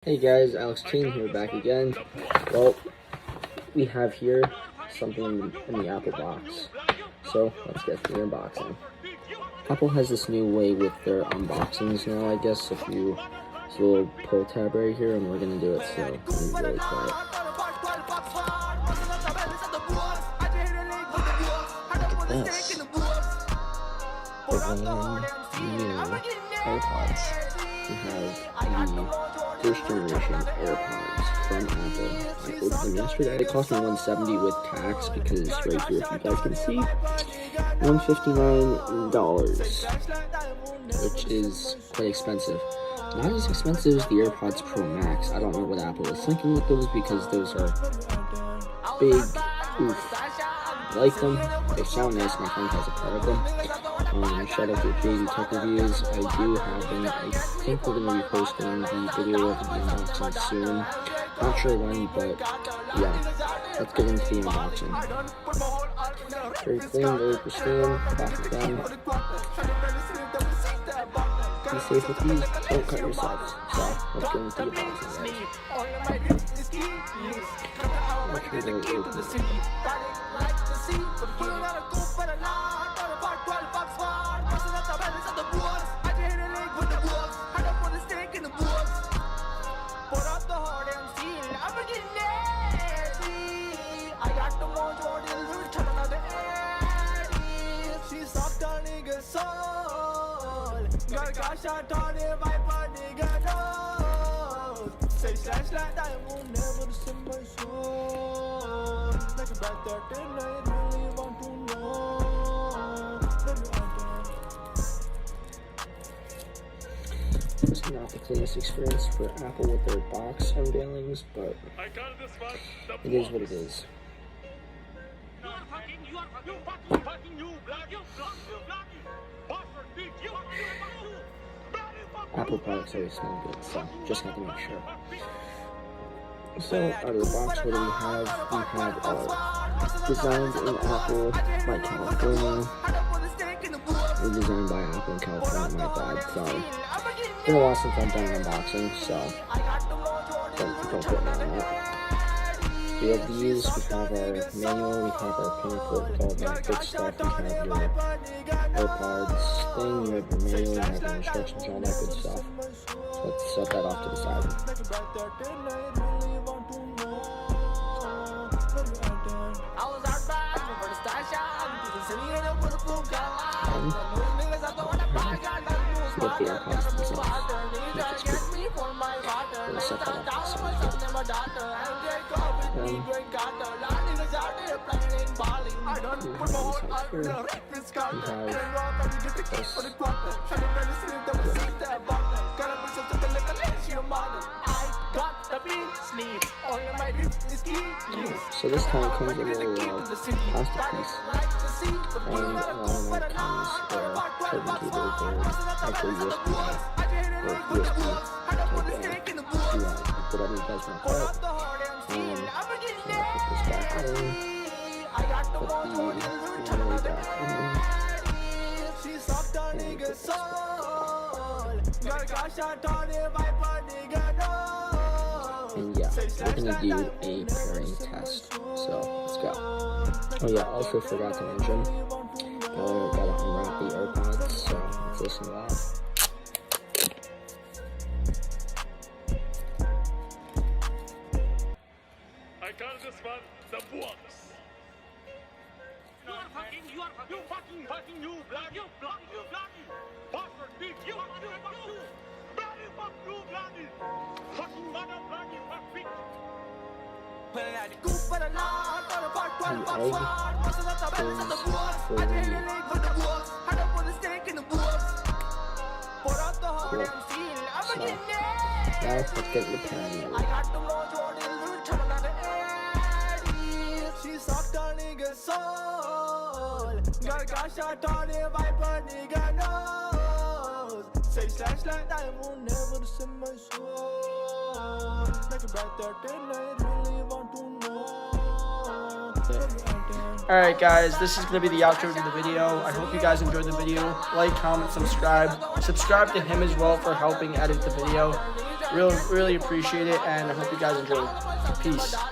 Hey guys, Alex King here back again. Well, we have here something in the Apple box. So let's get to the unboxing. Apple has this new way with their unboxings now, I guess. There's a little pull tab right here, and we're gonna do it, so I'm really quiet. Look at this. The brand new AirPods. We have the first generation AirPods from Apple. I ordered them yesterday. They cost me $170 with tax because right here, if you guys can see, $159, which is quite expensive. Not as expensive as the AirPods Pro Max. I don't know what Apple is thinking with those because those are big. Oof. I like them. They sound nice. My friend has a pair of them. Shout out to JD Tech Reviews. I do have them. I think we're going to be posting the video of the unboxing soon. Not sure when, but yeah. Let's get into the unboxing. Very clean, very pristine. Plastic them. Be safe with these. Don't cut yourselves. So let's get into the unboxing. Make sure they're open. It's not the cleanest experience for Apple with their box unveilings, but it is what it is. Apple products always smell good, so just have to make sure. So, out of the box, what do we have? We have designed in Apple by California. We're designed by Apple in California, my bad, sorry. It's been a while since I've done an unboxing, so don't quote me on that. We have these, we have our manual, we have our pinnacle with all that good stuff, we have your AirPods thing, you have your manual, you have your instructions, all that good stuff. So let's set that off to the side. So get the AirPods to the side, which is cool. We'll set that off to the side. So this time comes with a little plastic piece, and along that comes charging cable for actual USB or USB type whatever you guys want to call it. So I'll put this back in, put the memory back in, and put this back. And yeah, we're gonna do a pairing test, so let's go. Oh yeah, also forgot to mention, gotta unwrap the AirPods, so let's listen to that. I call this one the box. You fucking, you bloody, bastard, bitch, you bloody, fuck you, bloody, fucking mother, bloody, fuck bitch. The egg is for cool. So, now let's get the pairing ready. Alright guys, this is going to be the outro to the video. I hope you guys enjoyed the video. Like, comment, subscribe. Subscribe to him as well for helping edit the video. Really appreciate it, and I hope you guys enjoy. Peace.